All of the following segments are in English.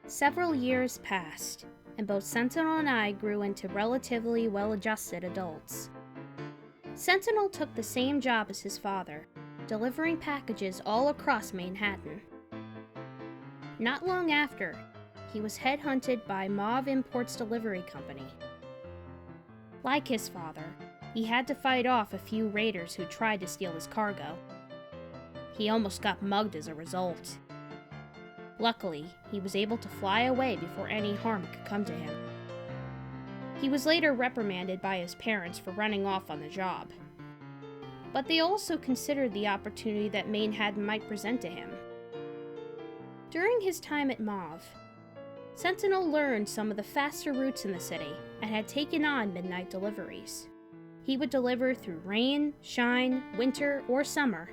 Several years passed, and both Sentinel and I grew into relatively well-adjusted adults. Sentinel took the same job as his father, delivering packages all across Manhattan. Not long after, he was headhunted by Mauve Imports Delivery Company. Like his father, he had to fight off a few raiders who tried to steal his cargo. He almost got mugged as a result. Luckily, he was able to fly away before any harm could come to him. He was later reprimanded by his parents for running off on the job. But they also considered the opportunity that Manhattan might present to him. During his time at Mauve, Sentinel learned some of the faster routes in the city and had taken on midnight deliveries. He would deliver through rain, shine, winter, or summer.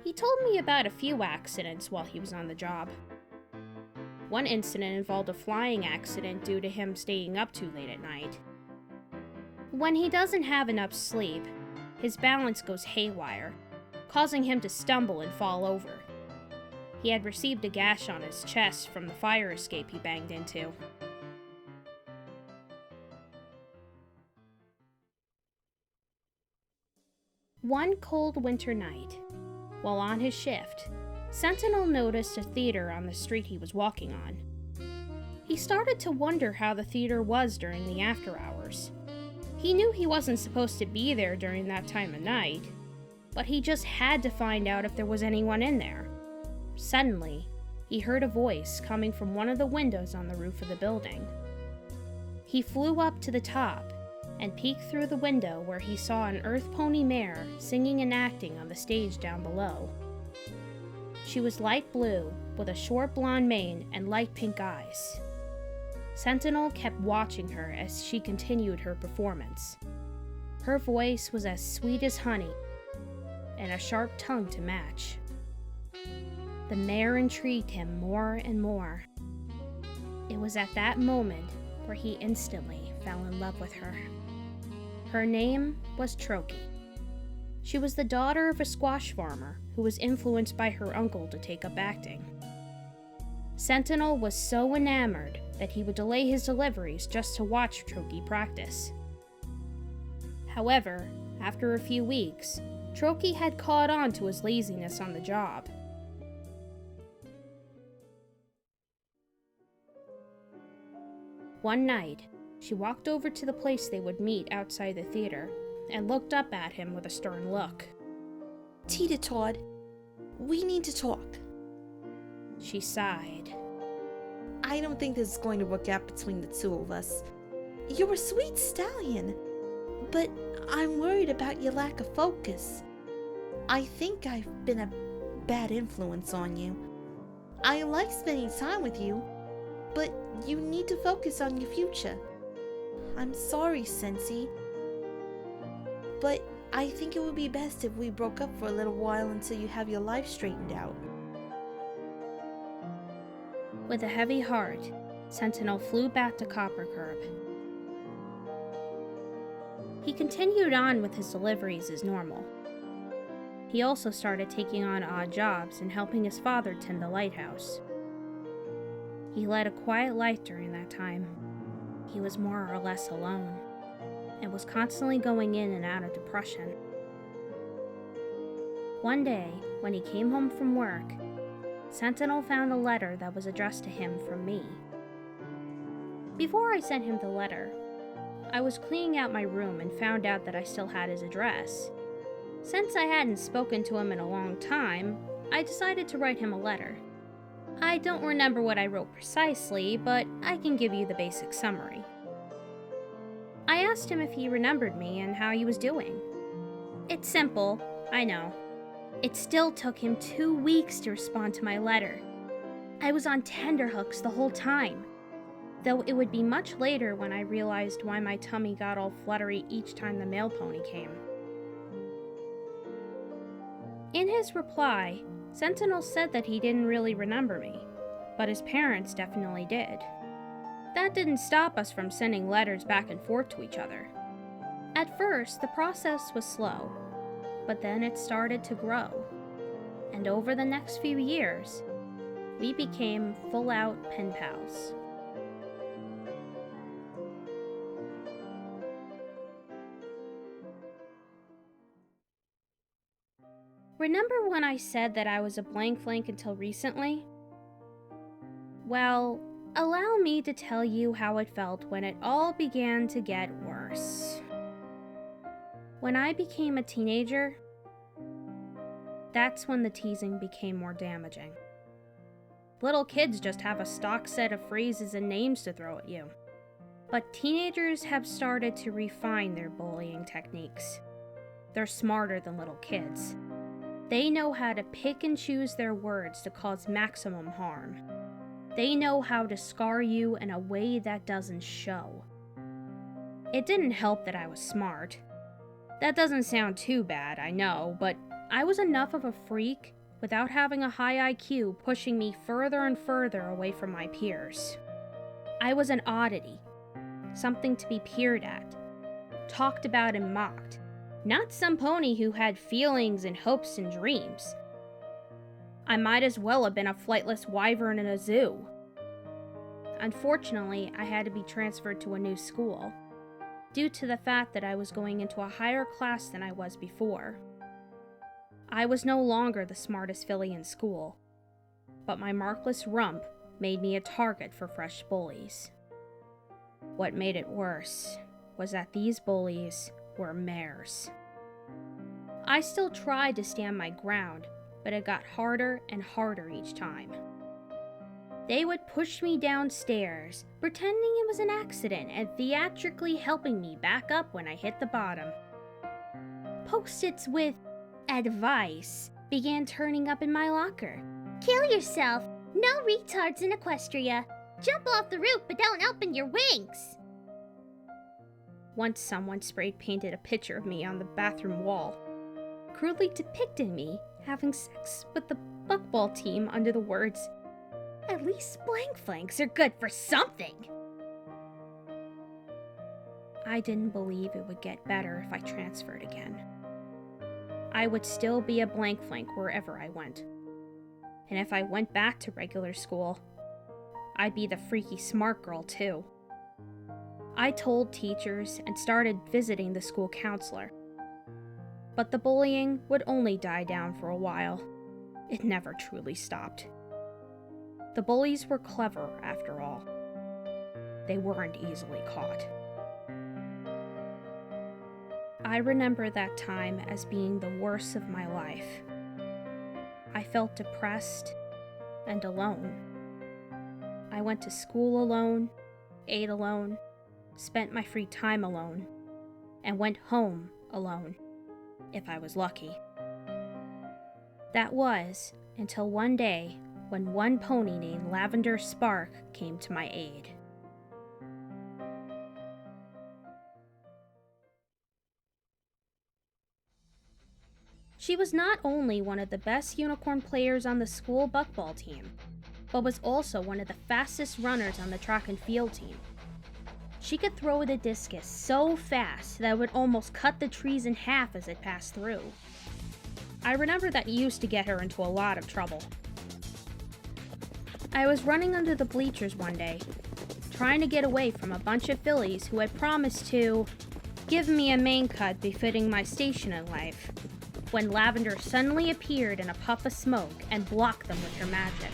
He told me about a few accidents while he was on the job. One incident involved a flying accident due to him staying up too late at night. When he doesn't have enough sleep, his balance goes haywire, causing him to stumble and fall over. He had received a gash on his chest from the fire escape he banged into. One cold winter night, while on his shift, Sentinel noticed a theater on the street he was walking on. He started to wonder how the theater was during the after hours. He knew he wasn't supposed to be there during that time of night, but he just had to find out if there was anyone in there. Suddenly, he heard a voice coming from one of the windows on the roof of the building. He flew up to the top and peeked through the window where he saw an earth pony mare singing and acting on the stage down below. She was light blue with a short blonde mane and light pink eyes. Sentinel kept watching her as she continued her performance. Her voice was as sweet as honey and a sharp tongue to match. The mare intrigued him more and more. It was at that moment where he instantly fell in love with her. Her name was Troki. She was the daughter of a squash farmer who was influenced by her uncle to take up acting. Sentinel was so enamored that he would delay his deliveries just to watch Troki practice. However, after a few weeks, Troki had caught on to his laziness on the job. One night, she walked over to the place they would meet outside the theater and looked up at him with a stern look. Tita Todd, we need to talk. She sighed. I don't think this is going to work out between the two of us. You're a sweet stallion, but I'm worried about your lack of focus. I think I've been a bad influence on you. I like spending time with you, but you need to focus on your future. I'm sorry, Sensi, but I think it would be best if we broke up for a little while until you have your life straightened out. With a heavy heart, Sentinel flew back to Copper Curb. He continued on with his deliveries as normal. He also started taking on odd jobs and helping his father tend the lighthouse. He led a quiet life during that time. He was more or less alone, and was constantly going in and out of depression. One day, when he came home from work, Sentinel found a letter that was addressed to him from me. Before I sent him the letter, I was cleaning out my room and found out that I still had his address. Since I hadn't spoken to him in a long time, I decided to write him a letter. I don't remember what I wrote precisely, but I can give you the basic summary. I asked him if he remembered me and how he was doing. It's simple, I know. It still took him 2 weeks to respond to my letter. I was on tenterhooks the whole time, though it would be much later when I realized why my tummy got all fluttery each time the mail pony came. In his reply, Sentinel said that he didn't really remember me, but his parents definitely did. That didn't stop us from sending letters back and forth to each other. At first, the process was slow, but then it started to grow. And over the next few years, we became full-out pen pals. Remember when I said that I was a blank flank until recently? Well, allow me to tell you how it felt when it all began to get worse. When I became a teenager, that's when the teasing became more damaging. Little kids just have a stock set of phrases and names to throw at you. But teenagers have started to refine their bullying techniques. They're smarter than little kids. They know how to pick and choose their words to cause maximum harm. They know how to scar you in a way that doesn't show. It didn't help that I was smart. That doesn't sound too bad, I know, but I was enough of a freak without having a high IQ pushing me further and further away from my peers. I was an oddity, something to be peered at, talked about and mocked. Not some pony who had feelings and hopes and dreams. I might as well have been a flightless wyvern in a zoo. Unfortunately, I had to be transferred to a new school, due to the fact that I was going into a higher class than I was before. I was no longer the smartest filly in school, but my markless rump made me a target for fresh bullies. What made it worse was that these bullies were mares. I still tried to stand my ground, but it got harder and harder each time. They would push me downstairs, pretending it was an accident and theatrically helping me back up when I hit the bottom. Post-its with advice began turning up in my locker. Kill yourself. No retards in Equestria. Jump off the roof, but don't open your wings. Once someone sprayed painted a picture of me on the bathroom wall, crudely depicting me having sex with the buckball team under the words, "At least blank flanks are good for something." I didn't believe it would get better if I transferred again. I would still be a blank flank wherever I went. And if I went back to regular school, I'd be the freaky smart girl too. I told teachers and started visiting the school counselor. But the bullying would only die down for a while. It never truly stopped. The bullies were clever, after all. They weren't easily caught. I remember that time as being the worst of my life. I felt depressed and alone. I went to school alone, ate alone, spent my free time alone, and went home alone, if I was lucky. That was until one day when one pony named Lavender Spark came to my aid. She was not only one of the best unicorn players on the school buckball team, but was also one of the fastest runners on the track and field team. She could throw the discus so fast that it would almost cut the trees in half as it passed through. I remember that used to get her into a lot of trouble. I was running under the bleachers one day, trying to get away from a bunch of fillies who had promised to give me a mane cut befitting my station in life, when Lavender suddenly appeared in a puff of smoke and blocked them with her magic.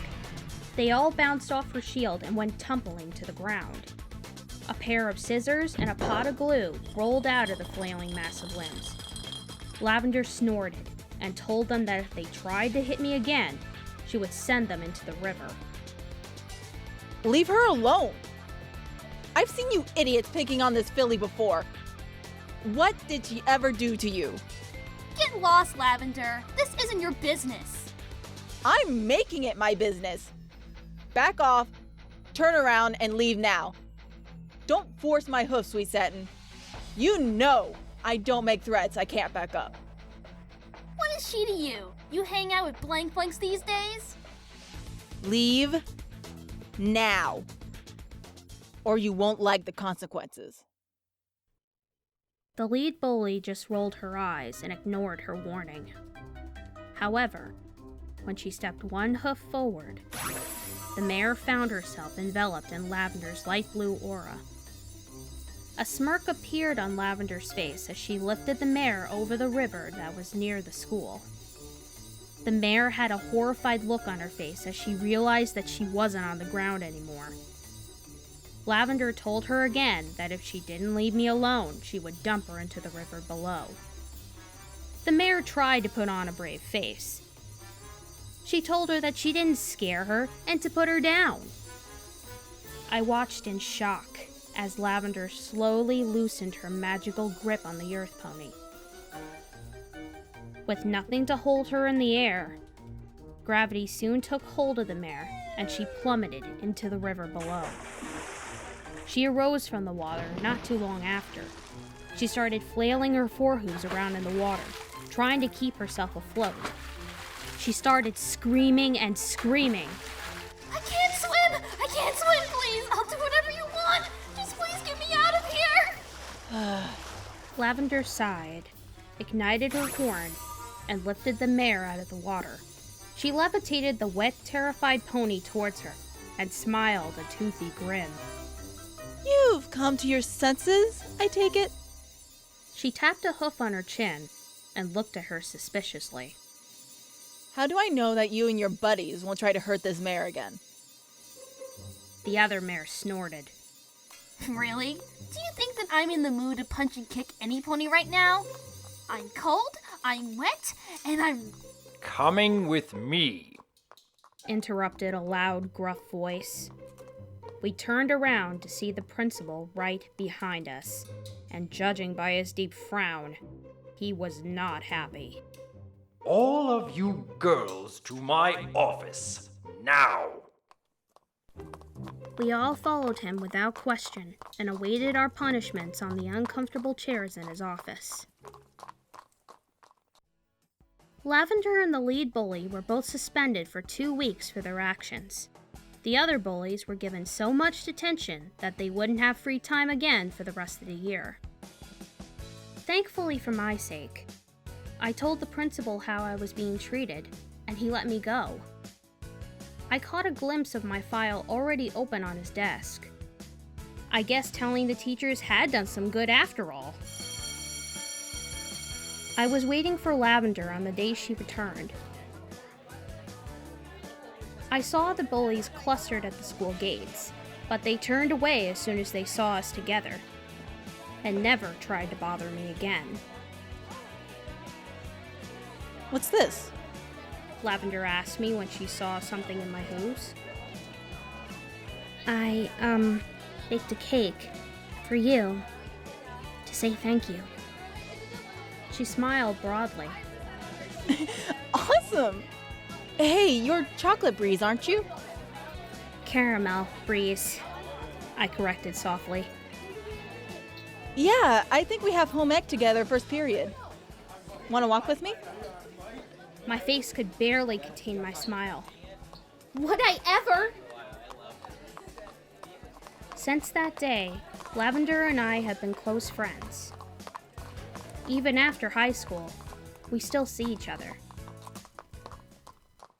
They all bounced off her shield and went tumbling to the ground. A pair of scissors and a pot of glue rolled out of the flailing mass of limbs. Lavender snorted and told them that if they tried to hit me again, she would send them into the river. Leave her alone! I've seen you idiots picking on this filly before. What did she ever do to you? Get lost, Lavender. This isn't your business. I'm making it my business. Back off, turn around, and leave now. Don't force my hoof, Sweet Satin. You know I don't make threats I can't back up. What is she to you? You hang out with blank flanks these days? Leave now, or you won't like the consequences. The lead bully just rolled her eyes and ignored her warning. However, when she stepped one hoof forward, the mare found herself enveloped in Lavender's light blue aura. A smirk appeared on Lavender's face as she lifted the mare over the river that was near the school. The mare had a horrified look on her face as she realized that she wasn't on the ground anymore. Lavender told her again that if she didn't leave me alone, she would dump her into the river below. The mare tried to put on a brave face. She told her that she didn't scare her and to put her down. I watched in shock as Lavender slowly loosened her magical grip on the earth pony. With nothing to hold her in the air, gravity soon took hold of the mare and she plummeted into the river below. She arose from the water not too long after. She started flailing her forehooves around in the water, trying to keep herself afloat. She started screaming and screaming. I can't swim! I can't swim, please! I'll do whatever you want! Just please get me out of here! Lavender sighed, ignited her horn, and lifted the mare out of the water. She levitated the wet, terrified pony towards her and smiled a toothy grin. You've come to your senses, I take it? She tapped a hoof on her chin and looked at her suspiciously. How do I know that you and your buddies won't try to hurt this mare again? The other mare snorted. Really? Do you think that I'm in the mood to punch and kick any pony right now? I'm cold, I'm wet, and I'm... Coming with me, Interrupted a loud, gruff voice. We turned around to see the principal right behind us, and judging by his deep frown, he was not happy. all of you girls to my office, now. We all followed him without question and awaited our punishments on the uncomfortable chairs in his office. Lavender and the lead bully were both suspended for 2 weeks for their actions. The other bullies were given so much detention that they wouldn't have free time again for the rest of the year. Thankfully for my sake, I told the principal how I was being treated, and he let me go. I caught a glimpse of my file already open on his desk. I guess telling the teachers had done some good after all. I was waiting for Lavender on the day she returned. I saw the bullies clustered at the school gates, but they turned away as soon as they saw us together, and never tried to bother me again. What's this? Lavender asked me when she saw something in my hooves. I, baked a cake for you to say thank you. She smiled broadly. Awesome! Hey, you're chocolate Breeze, aren't you? Caramel, Breeze, I corrected softly. Yeah, I think we have home ec together first period. Want to walk with me? My face could barely contain my smile. Would I ever? Since that day, Lavender and I have been close friends. Even after high school, we still see each other.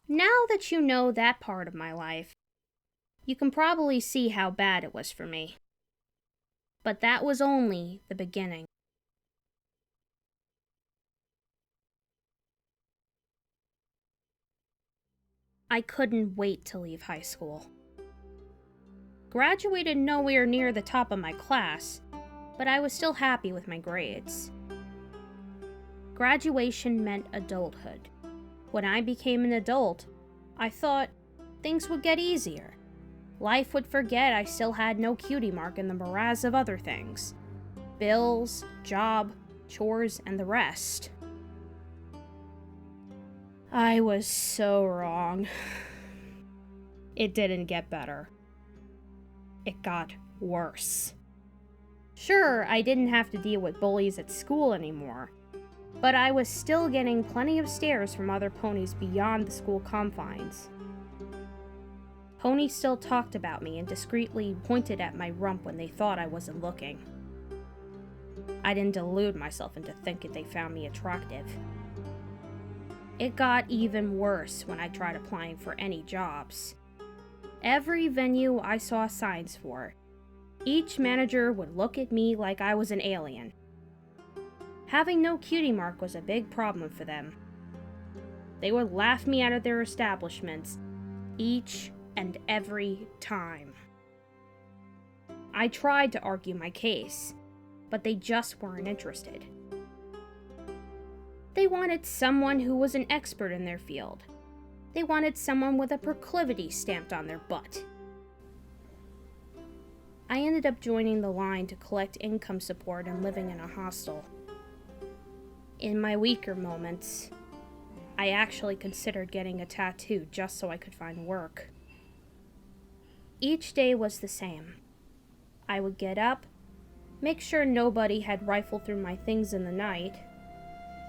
Now that you know that part of my life, you can probably see how bad it was for me. But that was only the beginning. I couldn't wait to leave high school. Graduated nowhere near the top of my class, but I was still happy with my grades. Graduation meant adulthood. When I became an adult, I thought things would get easier. Life would forget I still had no cutie mark in the morass of other things. Bills, job, chores, and the rest. I was so wrong. It didn't get better. It got worse. Sure, I didn't have to deal with bullies at school anymore, but I was still getting plenty of stares from other ponies beyond the school confines. Ponies still talked about me and discreetly pointed at my rump when they thought I wasn't looking. I didn't delude myself into thinking they found me attractive. It got even worse when I tried applying for any jobs. every venue I saw signs for. Each manager would look at me like I was an alien. Having no cutie mark was a big problem for them. They would laugh me out of their establishments each and every time. I tried to argue my case, but they just weren't interested. They wanted someone who was an expert in their field. They wanted someone with a proclivity stamped on their butt. I ended up joining the line to collect income support and living in a hostel. In my weaker moments, I actually considered getting a tattoo just so I could find work. Each day was the same. I would get up, make sure nobody had rifled through my things in the night,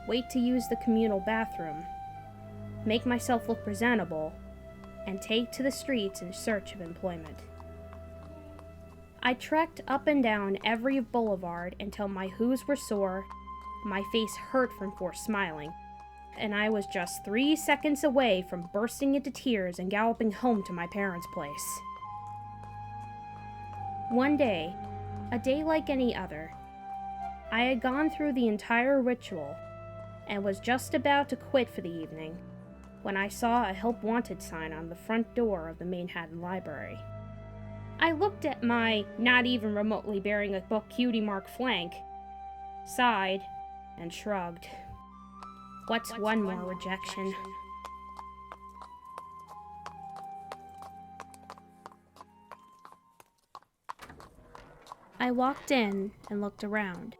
wait to use the communal bathroom, make myself look presentable, and take to the streets in search of employment. I trekked up and down every boulevard until my hooves were sore, my face hurt from forced smiling, and I was just 3 seconds away from bursting into tears and galloping home to my parents' place. One day, a day like any other, I had gone through the entire ritual and was just about to quit for the evening when I saw a Help Wanted sign on the front door of the Manhattan Library. I looked at my not even remotely bearing a book cutie mark flank, sighed, and shrugged. What's one more rejection? I walked in and looked around.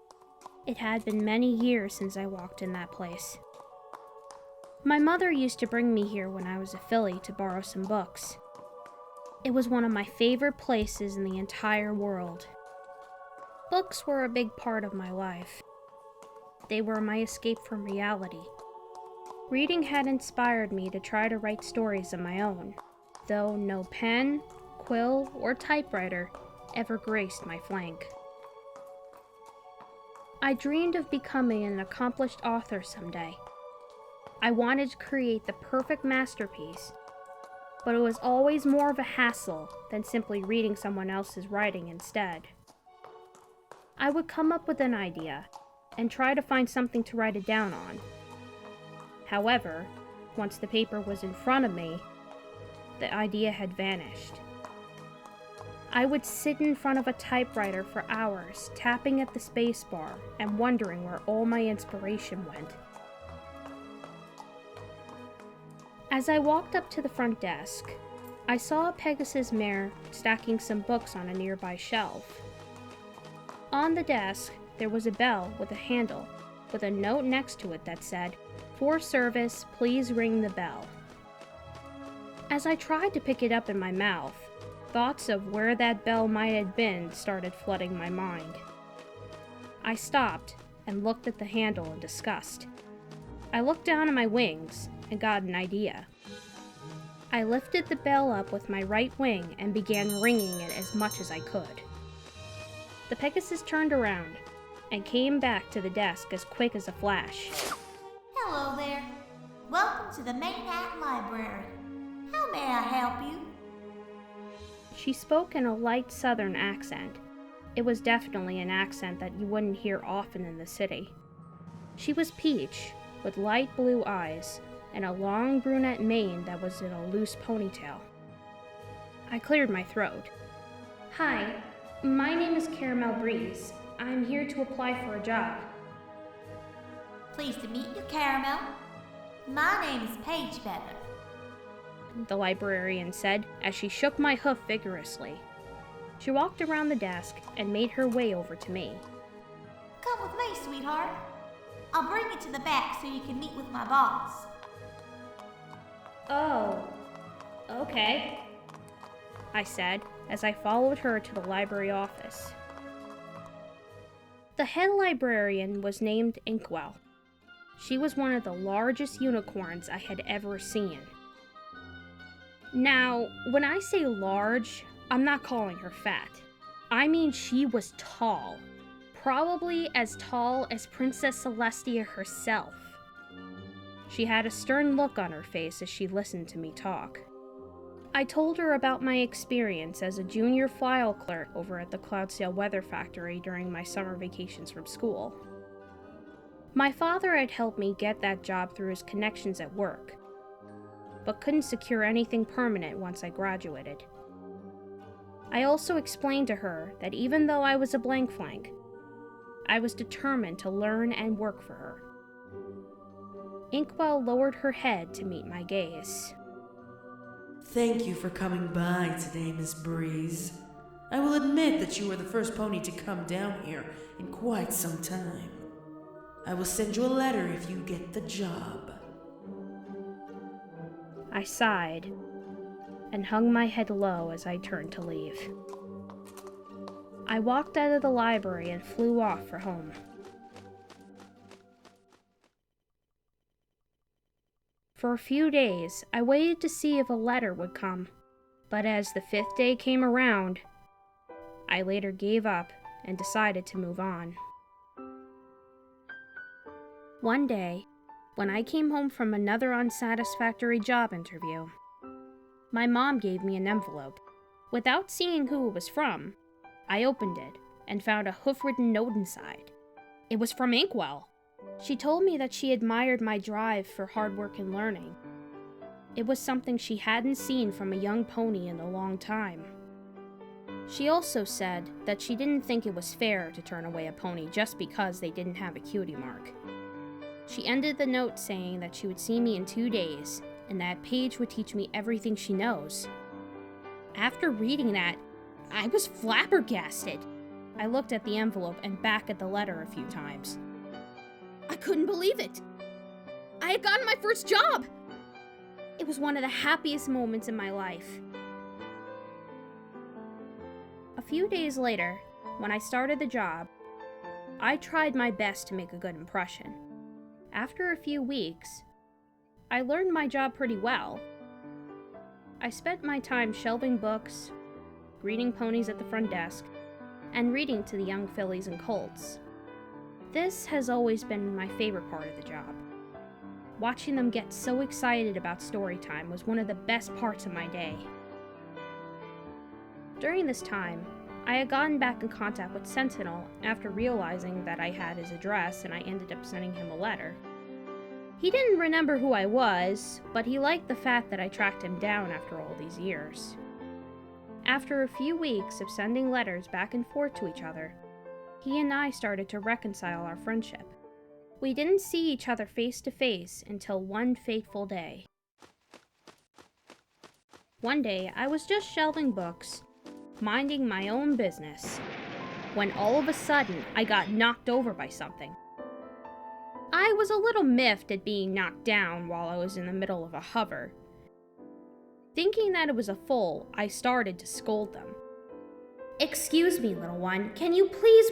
It had been many years since I walked in that place. My mother used to bring me here when I was a filly to borrow some books. It was one of my favorite places in the entire world. Books were a big part of my life. They were my escape from reality. Reading had inspired me to try to write stories of my own, though no pen, quill, or typewriter ever graced my flank. I dreamed of becoming an accomplished author someday. I wanted to create the perfect masterpiece, but it was always more of a hassle than simply reading someone else's writing instead. I would come up with an idea and try to find something to write it down on. However, once the paper was in front of me, the idea had vanished. I would sit in front of a typewriter for hours, tapping at the spacebar and wondering where all my inspiration went. As I walked up to the front desk, I saw a Pegasus mare stacking some books on a nearby shelf. On the desk, there was a bell with a handle, with a note next to it that said, "For service, please ring the bell." As I tried to pick it up in my mouth, thoughts of where that bell might have been started flooding my mind. I stopped and looked at the handle in disgust. I looked down at my wings and got an idea. I lifted the bell up with my right wing and began ringing it as much as I could. The Pegasus turned around and came back to the desk as quick as a flash. Hello there. Welcome to the Manhattan Library. How may I help you? She spoke in a light southern accent. It was definitely an accent that you wouldn't hear often in the city. She was peach, with light blue eyes, and a long brunette mane that was in a loose ponytail. I cleared my throat. "Hi, my name is Caramel Breeze. I'm here to apply for a job." Pleased to meet you, Caramel. My name is Paige Feather. The librarian said as she shook my hoof vigorously. She walked around the desk and made her way over to me. Come with me, sweetheart. I'll bring you to the back so you can meet with my boss. "Oh, okay," I said as I followed her to the library office. The head librarian was named Inkwell. She was one of the largest unicorns I had ever seen. Now, when I say large, I'm not calling her fat. I mean she was tall. Probably as tall as Princess Celestia herself. She had a stern look on her face as she listened to me talk. I told her about my experience as a junior file clerk over at the Cloudsdale Weather Factory during my summer vacations from school. My father had helped me get that job through his connections at work, but couldn't secure anything permanent once I graduated. I also explained to her that even though I was a blank flank, I was determined to learn and work for her. Inkwell lowered her head to meet my gaze. Thank you for coming by today, Miss Breeze. I will admit that you were the first pony to come down here in quite some time. I will send you a letter if you get the job. I sighed and hung my head low as I turned to leave. I walked out of the library and flew off for home. For a few days, I waited to see if a letter would come, but as the 5th day came around, I later gave up and decided to move on. One day, when I came home from another unsatisfactory job interview, my mom gave me an envelope. Without seeing who it was from, I opened it and found a hoof-ridden note inside. It was from Inkwell. She told me that she admired my drive for hard work and learning. It was something she hadn't seen from a young pony in a long time. She also said that she didn't think it was fair to turn away a pony just because they didn't have a cutie mark. She ended the note saying that she would see me in 2 days and that Paige would teach me everything she knows. After reading that, I was flabbergasted. I looked at the envelope and back at the letter a few times. I couldn't believe it. I had gotten my first job. It was one of the happiest moments in my life. A few days later, when I started the job, I tried my best to make a good impression. After a few weeks, I learned my job pretty well. I spent my time shelving books, greeting ponies at the front desk, and reading to the young fillies and colts. This has always been my favorite part of the job. Watching them get so excited about story time was one of the best parts of my day. During this time, I had gotten back in contact with Sentinel after realizing that I had his address and I ended up sending him a letter. He didn't remember who I was, but he liked the fact that I tracked him down after all these years. After a few weeks of sending letters back and forth to each other, he and I started to reconcile our friendship. We didn't see each other face to face until one fateful day. One day, I was just shelving books, minding my own business, when all of a sudden, I got knocked over by something. I was a little miffed at being knocked down while I was in the middle of a hover. Thinking that it was a foal, I started to scold them. "Excuse me, little one, can you please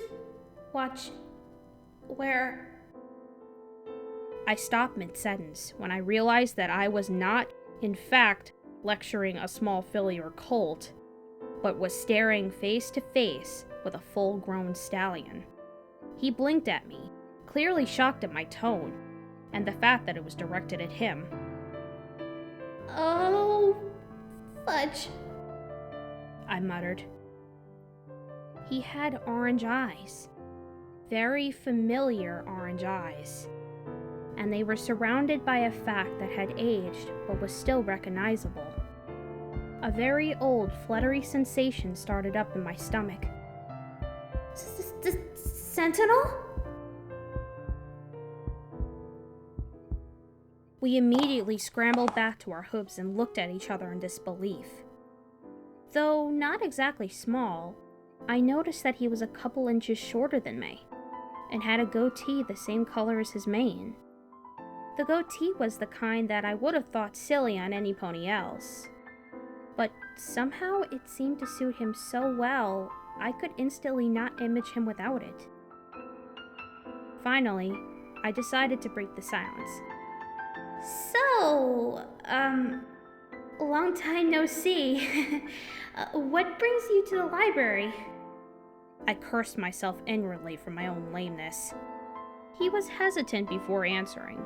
watch where..." I stopped mid-sentence when I realized that I was not, in fact, lecturing a small filly or colt, but was staring face to face with a full-grown stallion. He blinked at me, clearly shocked at my tone, and the fact that it was directed at him. "Oh, fudge," I muttered. He had orange eyes. Very familiar orange eyes. And they were surrounded by a fact that had aged but was still recognizable. A very old, fluttery sensation started up in my stomach. "Sentinel?" We immediately scrambled back to our hooves and looked at each other in disbelief. Though not exactly small, I noticed that he was a couple inches shorter than me, and had a goatee the same color as his mane. The goatee was the kind that I would have thought silly on any pony else, but somehow it seemed to suit him so well, I could instantly not image him without it. Finally, I decided to break the silence. "So, long time no see. What brings you to the library?" I cursed myself inwardly for my own lameness. He was hesitant before answering.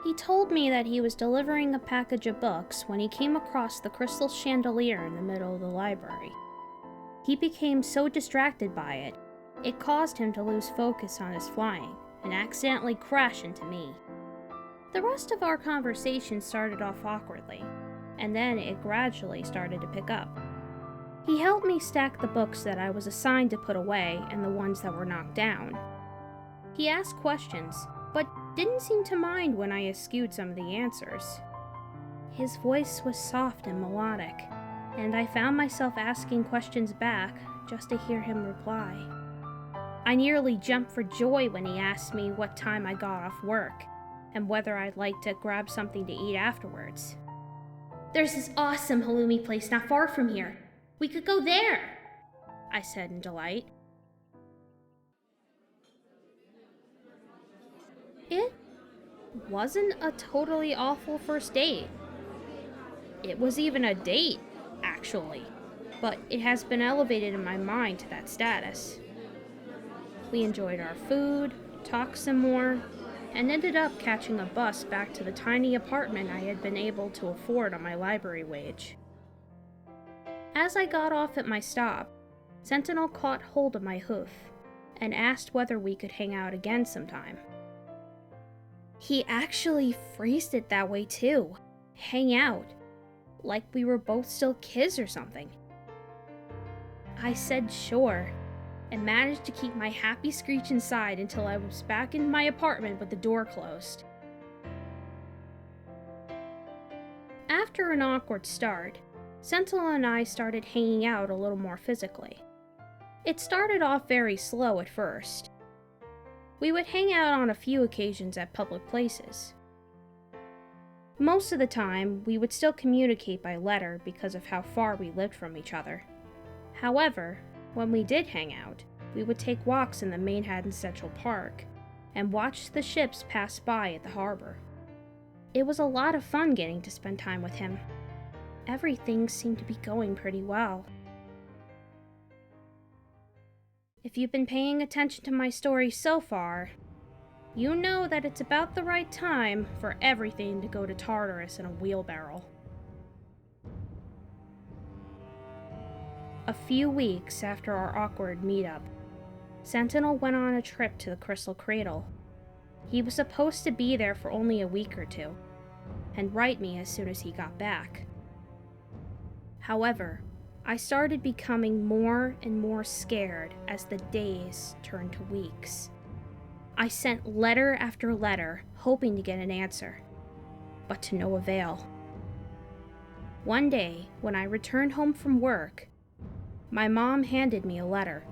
He told me that he was delivering a package of books when he came across the crystal chandelier in the middle of the library. He became so distracted by it, it caused him to lose focus on his flying and accidentally crash into me. The rest of our conversation started off awkwardly, and then it gradually started to pick up. He helped me stack the books that I was assigned to put away and the ones that were knocked down. He asked questions, but didn't seem to mind when I eschewed some of the answers. His voice was soft and melodic, and I found myself asking questions back just to hear him reply. I nearly jumped for joy when he asked me what time I got off work, and whether I'd like to grab something to eat afterwards. There's this awesome halloumi place not far from here. We could go there, I said in delight. It wasn't a totally awful first date. It was even a date, actually, but it has been elevated in my mind to that status. We enjoyed our food, talked some more, and ended up catching a bus back to the tiny apartment I had been able to afford on my library wage. As I got off at my stop, Sentinel caught hold of my hoof and asked whether we could hang out again sometime. He actually phrased it that way too. Hang out. Like we were both still kids or something. I said sure, and managed to keep my happy screech inside until I was back in my apartment with the door closed. After an awkward start, Sentinel and I started hanging out a little more physically. It started off very slow at first. We would hang out on a few occasions at public places. Most of the time, we would still communicate by letter because of how far we lived from each other. However, when we did hang out, we would take walks in the Manhattan Central Park and watch the ships pass by at the harbor. It was a lot of fun getting to spend time with him. Everything seemed to be going pretty well. If you've been paying attention to my story so far, you know that it's about the right time for everything to go to Tartarus in a wheelbarrow. A few weeks after our awkward meetup, Sentinel went on a trip to the Crystal Cradle. He was supposed to be there for only a week or two, and write me as soon as he got back. However, I started becoming more and more scared as the days turned to weeks. I sent letter after letter, hoping to get an answer, but to no avail. One day, when I returned home from work, my mom handed me a letter.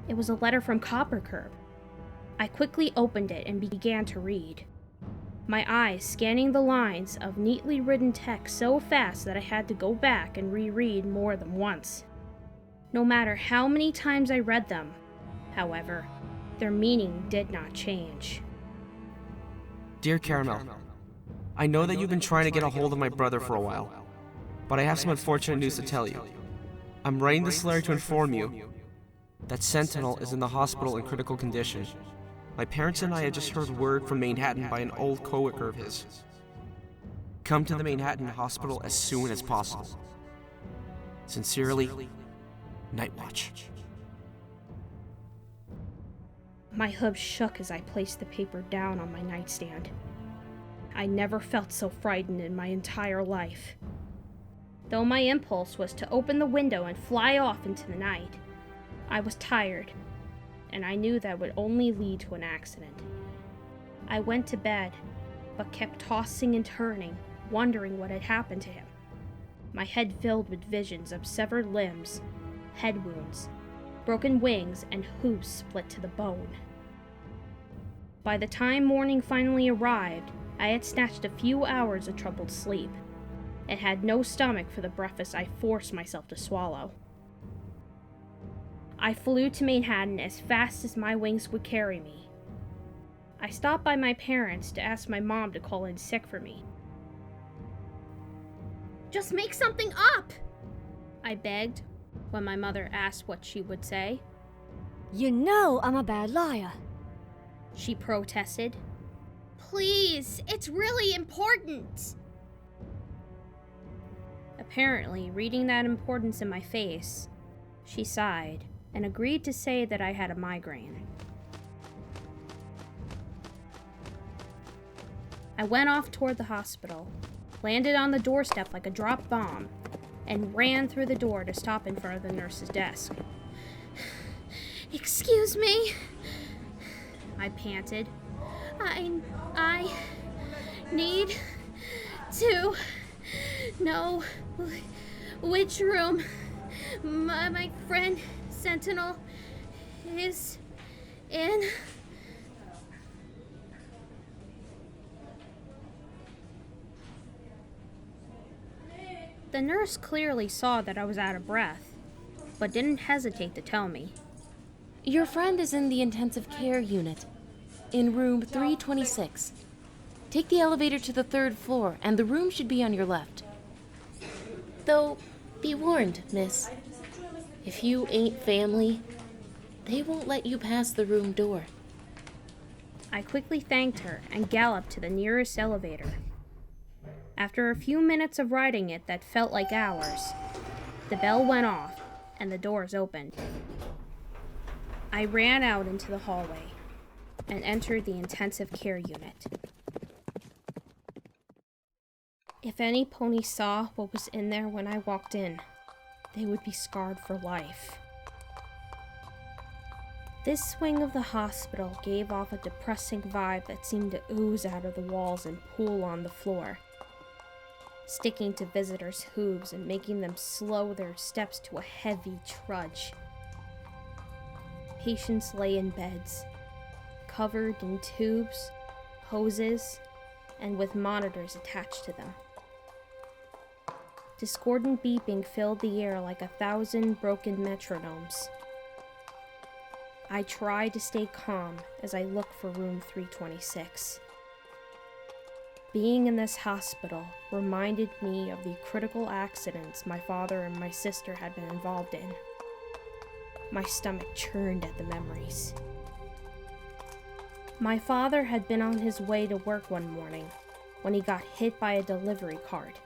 It was a letter from Coppercurb. I quickly opened it and began to read, my eyes scanning the lines of neatly written text so fast that I had to go back and reread more than once. No matter how many times I read them, however, their meaning did not change. Dear Caramel, I know that you've been trying to get a hold of my brother for a while, but I have some unfortunate news to tell you. I'm writing this letter to inform you that Sentinel is in the hospital in critical condition. My parents and I had just heard word from Manhattan by an old coworker of his. Come to the Manhattan hospital as soon as possible. Sincerely, Nightwatch. My hooves shook as I placed the paper down on my nightstand. I never felt so frightened in my entire life. Though my impulse was to open the window and fly off into the night, I was tired, and I knew that would only lead to an accident. I went to bed, but kept tossing and turning, wondering what had happened to him. My head filled with visions of severed limbs, head wounds, broken wings, and hooves split to the bone. By the time morning finally arrived, I had snatched a few hours of troubled sleep, and had no stomach for the breakfast I forced myself to swallow. I flew to Manhattan as fast as my wings would carry me. I stopped by my parents to ask my mom to call in sick for me. Just make something up, I begged when my mother asked what she would say. You know I'm a bad liar. She protested. Please, it's really important. Apparently, reading that importance in my face, she sighed and agreed to say that I had a migraine. I went off toward the hospital, landed on the doorstep like a dropped bomb, and ran through the door to stop in front of the nurse's desk. Excuse me, I panted. I need to know which room my friend Sentinel is in. The nurse clearly saw that I was out of breath, but didn't hesitate to tell me. Your friend is in the intensive care unit, in room 326. Take the elevator to the 3rd floor, and the room should be on your left. Though, be warned, miss. If you ain't family, they won't let you pass the room door. I quickly thanked her and galloped to the nearest elevator. After a few minutes of riding it that felt like hours, the bell went off and the doors opened. I ran out into the hallway and entered the intensive care unit. If any pony saw what was in there when I walked in, they would be scarred for life. This wing of the hospital gave off a depressing vibe that seemed to ooze out of the walls and pool on the floor, sticking to visitors' hooves and making them slow their steps to a heavy trudge. Patients lay in beds, covered in tubes, hoses, and with monitors attached to them. Discordant beeping filled the air like 1,000 broken metronomes. I tried to stay calm as I looked for room 326. Being in this hospital reminded me of the critical accidents my father and my sister had been involved in. My stomach churned at the memories. My father had been on his way to work one morning when he got hit by a delivery cart,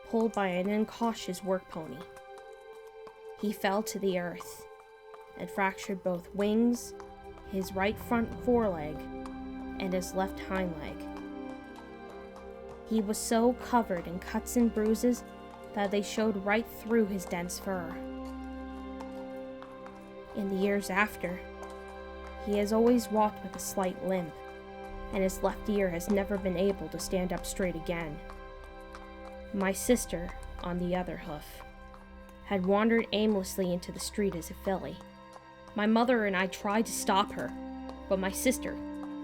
pulled by an incautious work pony. He fell to the earth and fractured both wings, his right front foreleg, and his left hind leg. He was so covered in cuts and bruises that they showed right through his dense fur. In the years after, he has always walked with a slight limp, and his left ear has never been able to stand up straight again. My sister, on the other hoof, had wandered aimlessly into the street as a filly. My mother and I tried to stop her, but my sister,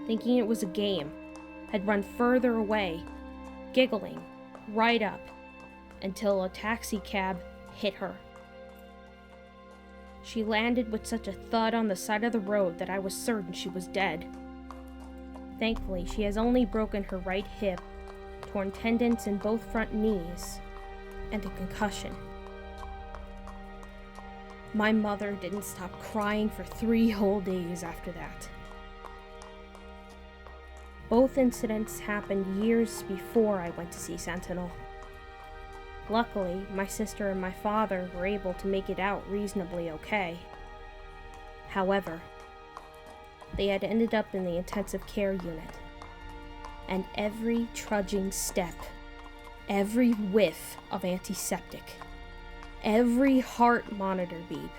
thinking it was a game, had run further away, giggling right up, until a taxi cab hit her. She landed with such a thud on the side of the road that I was certain she was dead. Thankfully, she has only broken her right hip, torn tendons in both front knees, and a concussion. My mother didn't stop crying for 3 whole days after that. Both incidents happened years before I went to see Sentinel. Luckily, my sister and my father were able to make it out reasonably okay. However, they had ended up in the intensive care unit, and every trudging step, every whiff of antiseptic, every heart monitor beep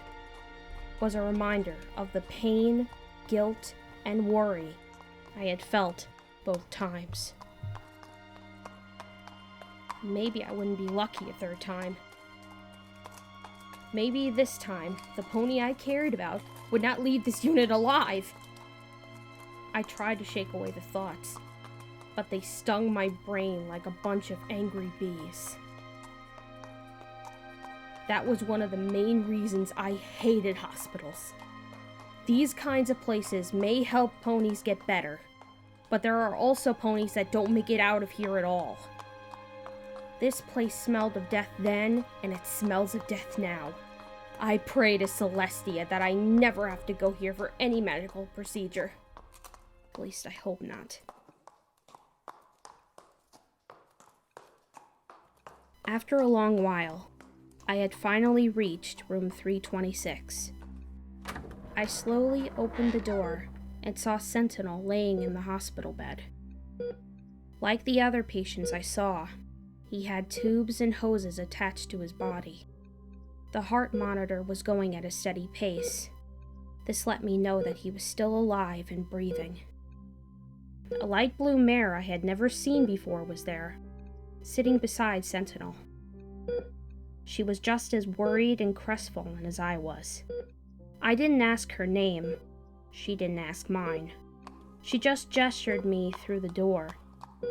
was a reminder of the pain, guilt, and worry I had felt both times. Maybe I wouldn't be lucky a 3rd time. Maybe this time, the pony I cared about would not leave this unit alive. I tried to shake away the thoughts, but they stung my brain like a bunch of angry bees. That was one of the main reasons I hated hospitals. These kinds of places may help ponies get better, but there are also ponies that don't make it out of here at all. This place smelled of death then, and it smells of death now. I pray to Celestia that I never have to go here for any medical procedure. At least I hope not. After a long while, I had finally reached room 326. I slowly opened the door and saw Sentinel laying in the hospital bed. Like the other patients I saw, he had tubes and hoses attached to his body. The heart monitor was going at a steady pace. This let me know that he was still alive and breathing. A light blue mare I had never seen before was there, sitting beside Sentinel. She was just as worried and crestfallen as I was. I didn't ask her name. She didn't ask mine. She just gestured me through the door,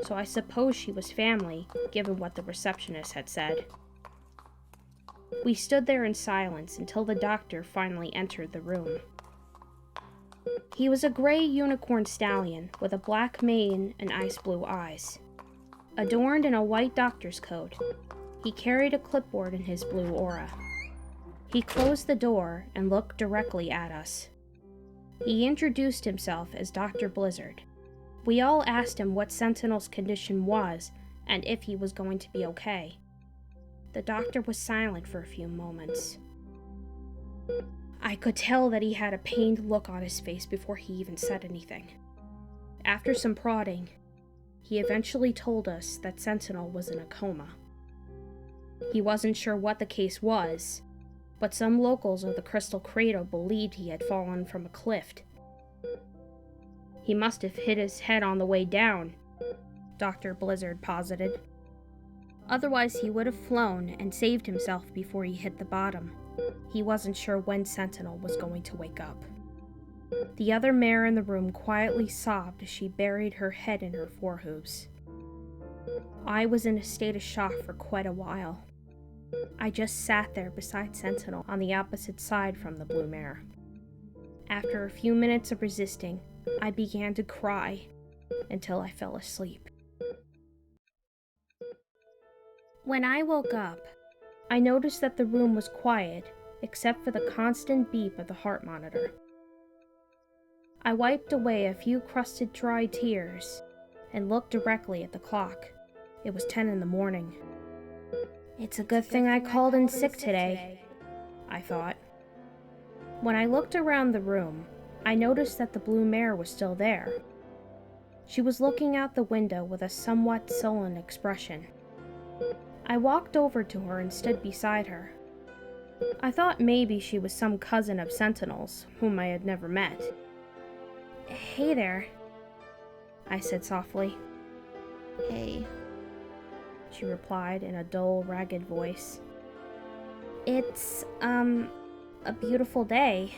so I suppose she was family, given what the receptionist had said. We stood there in silence until the doctor finally entered the room. He was a gray unicorn stallion with a black mane and ice blue eyes. Adorned in a white doctor's coat, he carried a clipboard in his blue aura. He closed the door and looked directly at us. He introduced himself as Dr. Blizzard. We all asked him what Sentinel's condition was and if he was going to be okay. The doctor was silent for a few moments. I could tell that he had a pained look on his face before he even said anything. After some prodding, he eventually told us that Sentinel was in a coma. He wasn't sure what the case was, but some locals of the Crystal Crater believed he had fallen from a cliff. He must have hit his head on the way down, Dr. Blizzard posited. Otherwise, he would have flown and saved himself before he hit the bottom. He wasn't sure when Sentinel was going to wake up. The other mare in the room quietly sobbed as she buried her head in her forehooves. I was in a state of shock for quite a while. I just sat there beside Sentinel on the opposite side from the blue mare. After a few minutes of resisting, I began to cry until I fell asleep. When I woke up, I noticed that the room was quiet except for the constant beep of the heart monitor. I wiped away a few crusted dry tears and looked directly at the clock. It was 10 in the morning. It's a good thing I called in sick today, I thought. When I looked around the room, I noticed that the blue mare was still there. She was looking out the window with a somewhat sullen expression. I walked over to her and stood beside her. I thought maybe she was some cousin of Sentinel's, whom I had never met. "Hey there," I said softly. Hey. She replied in a dull, ragged voice. It's, a beautiful day.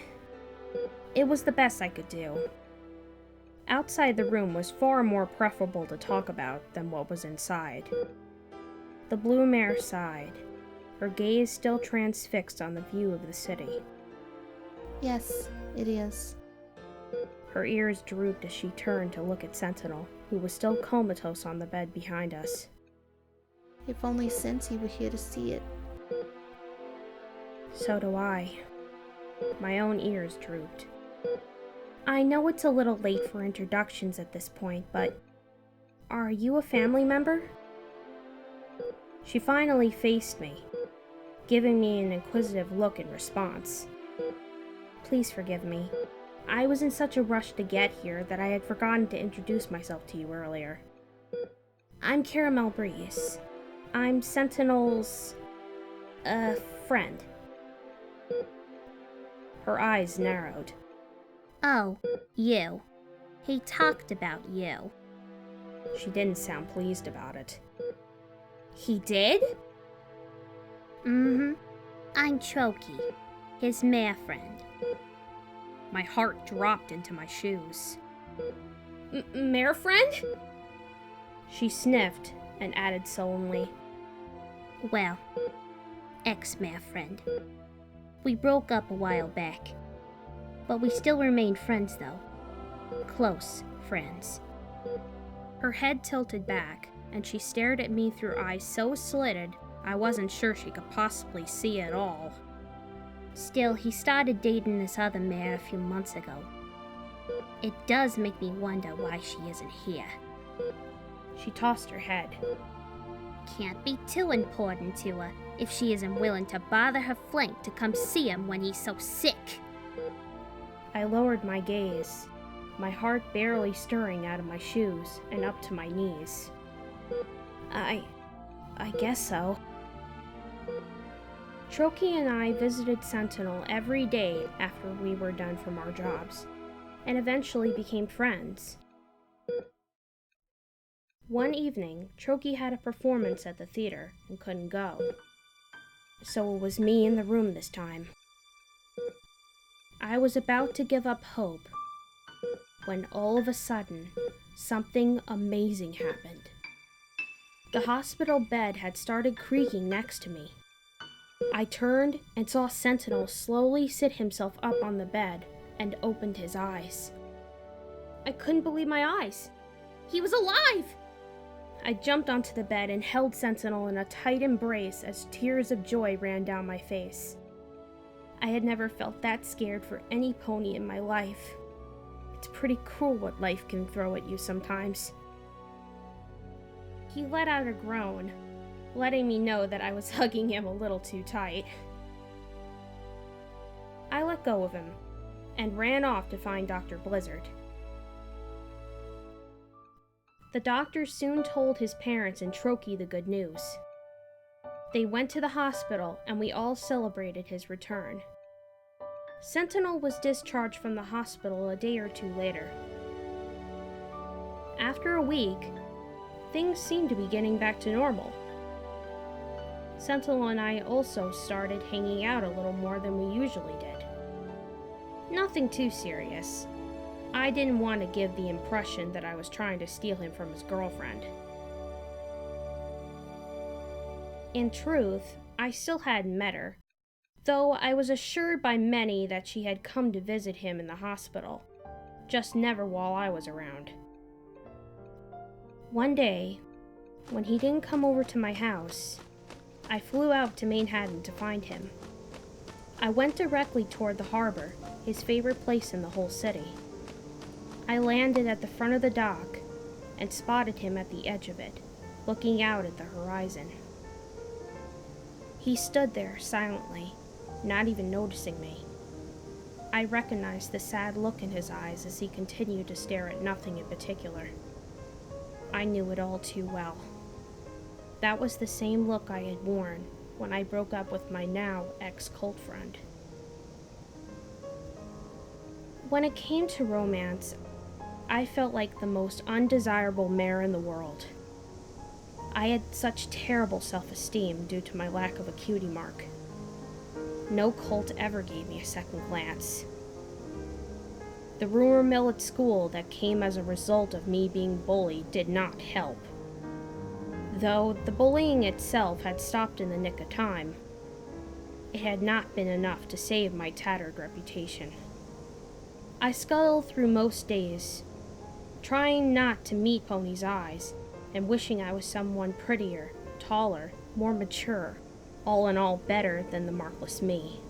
It was the best I could do. Outside the room was far more preferable to talk about than what was inside. The blue mare sighed, her gaze still transfixed on the view of the city. Yes, it is. Her ears drooped as she turned to look at Sentinel, who was still comatose on the bed behind us. If only Sensi were here to see it. So do I. My own ears drooped. I know it's a little late for introductions at this point, but are you a family member? She finally faced me, giving me an inquisitive look in response. Please forgive me. I was in such a rush to get here that I had forgotten to introduce myself to you earlier. I'm Caramel Breeze. I'm Sentinel's, friend. Her eyes narrowed. Oh, you. He talked about you. She didn't sound pleased about it. He did? Mm-hmm. I'm Choki, his mare friend. My heart dropped into my shoes. Mare friend? She sniffed and added sullenly. Well, ex-mare friend. We broke up a while back. But we still remain friends, though. Close friends. Her head tilted back, and she stared at me through eyes so slitted I wasn't sure she could possibly see at all. Still, he started dating this other mare a few months ago. It does make me wonder why she isn't here. She tossed her head. Can't be too important to her if she isn't willing to bother her flank to come see him when he's so sick. I lowered my gaze, my heart barely stirring out of my shoes and up to my knees. I guess so. Troki and I visited Sentinel every day after we were done from our jobs, and eventually became friends. One evening, Troki had a performance at the theater and couldn't go, so it was me in the room this time. I was about to give up hope when all of a sudden, something amazing happened. The hospital bed had started creaking next to me. I turned and saw Sentinel slowly sit himself up on the bed and opened his eyes. I couldn't believe my eyes. He was alive! I jumped onto the bed and held Sentinel in a tight embrace as tears of joy ran down my face. I had never felt that scared for any pony in my life. It's pretty cruel what life can throw at you sometimes. He let out a groan, letting me know that I was hugging him a little too tight. I let go of him and ran off to find Dr. Blizzard. The doctor soon told his parents and Troki the good news. They went to the hospital and we all celebrated his return. Sentinel was discharged from the hospital a day or two later. After a week, things seemed to be getting back to normal. Sentinel and I also started hanging out a little more than we usually did. Nothing too serious. I didn't want to give the impression that I was trying to steal him from his girlfriend. In truth, I still hadn't met her, though I was assured by many that she had come to visit him in the hospital, just never while I was around. One day, when he didn't come over to my house, I flew out to Manhattan to find him. I went directly toward the harbor, his favorite place in the whole city. I landed at the front of the dock and spotted him at the edge of it, looking out at the horizon. He stood there silently, not even noticing me. I recognized the sad look in his eyes as he continued to stare at nothing in particular. I knew it all too well. That was the same look I had worn when I broke up with my now ex-cult friend. When it came to romance, I felt like the most undesirable mare in the world. I had such terrible self-esteem due to my lack of a cutie mark. No cult ever gave me a second glance. The rumor mill at school that came as a result of me being bullied did not help. Though the bullying itself had stopped in the nick of time, it had not been enough to save my tattered reputation. I scuttled through most days, trying not to meet Pony's eyes, and wishing I was someone prettier, taller, more mature, all in all better than the markless me.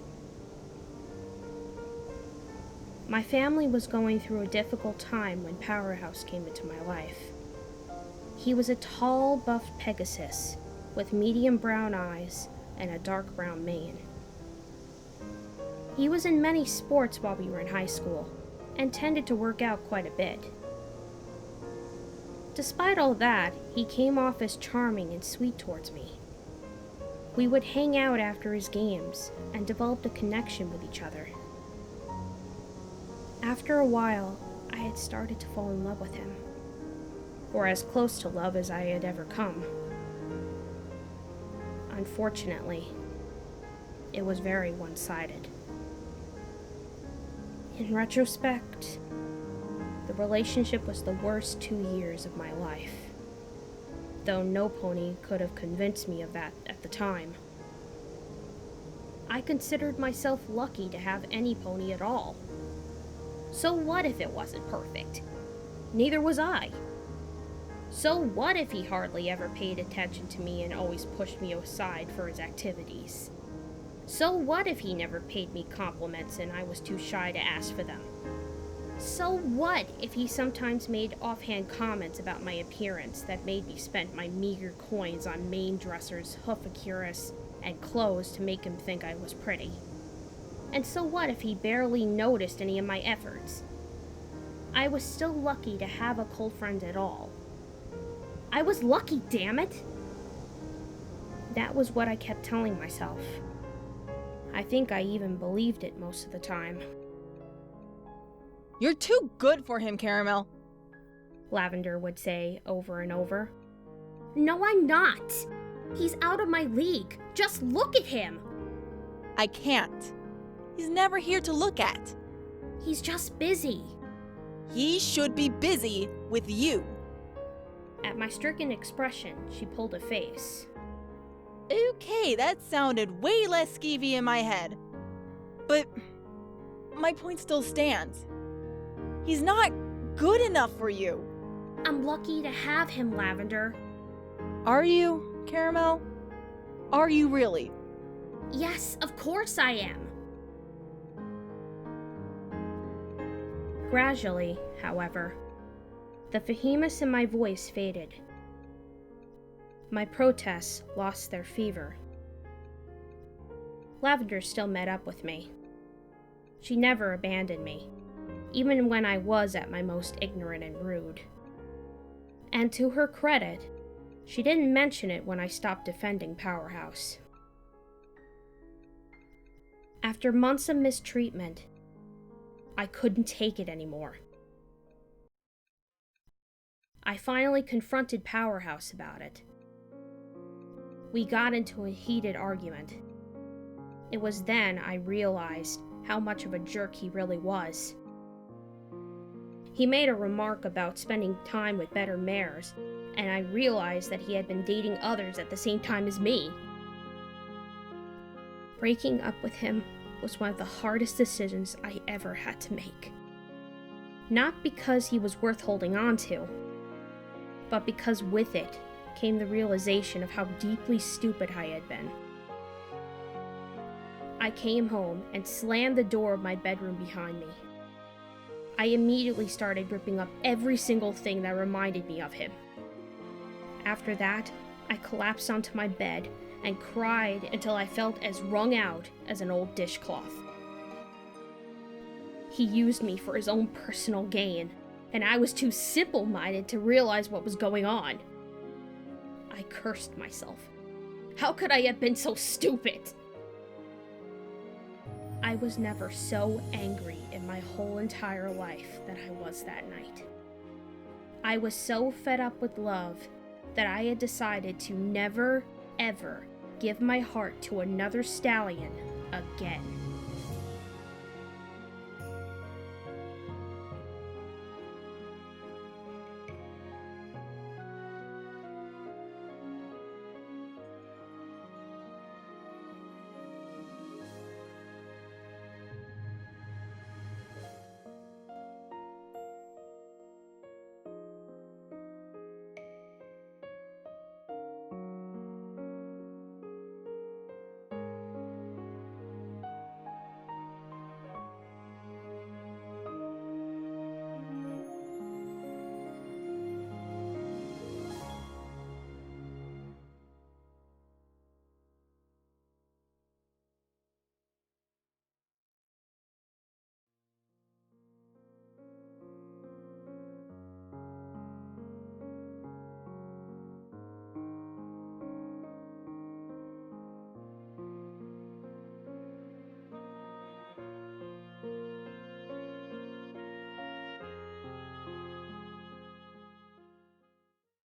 My family was going through a difficult time when Powerhouse came into my life. He was a tall, buff Pegasus with medium brown eyes and a dark brown mane. He was in many sports while we were in high school and tended to work out quite a bit. Despite all that, he came off as charming and sweet towards me. We would hang out after his games and developed a connection with each other. After a while, I had started to fall in love with him, or as close to love as I had ever come. Unfortunately, it was very one-sided. In retrospect, the relationship was the worst 2 years of my life, though no pony could have convinced me of that at the time. I considered myself lucky to have any pony at all. So what if it wasn't perfect? Neither was I. So what if he hardly ever paid attention to me and always pushed me aside for his activities? So what if he never paid me compliments and I was too shy to ask for them? So what if he sometimes made offhand comments about my appearance that made me spend my meager coins on mane dressers, hoofacurus, and clothes to make him think I was pretty? And so what if he barely noticed any of my efforts? I was still lucky to have a colt friend at all. I was lucky, damn it! That was what I kept telling myself. I think I even believed it most of the time. You're too good for him, Caramel. Lavender would say over and over. No, I'm not. He's out of my league. Just look at him. I can't. He's never here to look at. He's just busy. He should be busy with you. At my stricken expression, she pulled a face. Okay, that sounded way less skeevy in my head. But my point still stands. He's not good enough for you. I'm lucky to have him, Lavender. Are you, Caramel? Are you really? Yes, of course I am. Gradually, however, the vehemence in my voice faded. My protests lost their fever. Lavender still met up with me. She never abandoned me, even when I was at my most ignorant and rude. And to her credit, she didn't mention it when I stopped defending Powerhouse. After months of mistreatment, I couldn't take it anymore. I finally confronted Powerhouse about it. We got into a heated argument. It was then I realized how much of a jerk he really was. He made a remark about spending time with better mares, and I realized that he had been dating others at the same time as me. Breaking up with him was one of the hardest decisions I ever had to make. Not because he was worth holding on to, but because with it came the realization of how deeply stupid I had been. I came home and slammed the door of my bedroom behind me. I immediately started ripping up every single thing that reminded me of him. After that, I collapsed onto my bed and cried until I felt as wrung out as an old dishcloth. He used me for his own personal gain, and I was too simple-minded to realize what was going on. I cursed myself. How could I have been so stupid? I was never so angry in my whole entire life that I was that night. I was so fed up with love that I had decided to never, ever give my heart to another stallion again.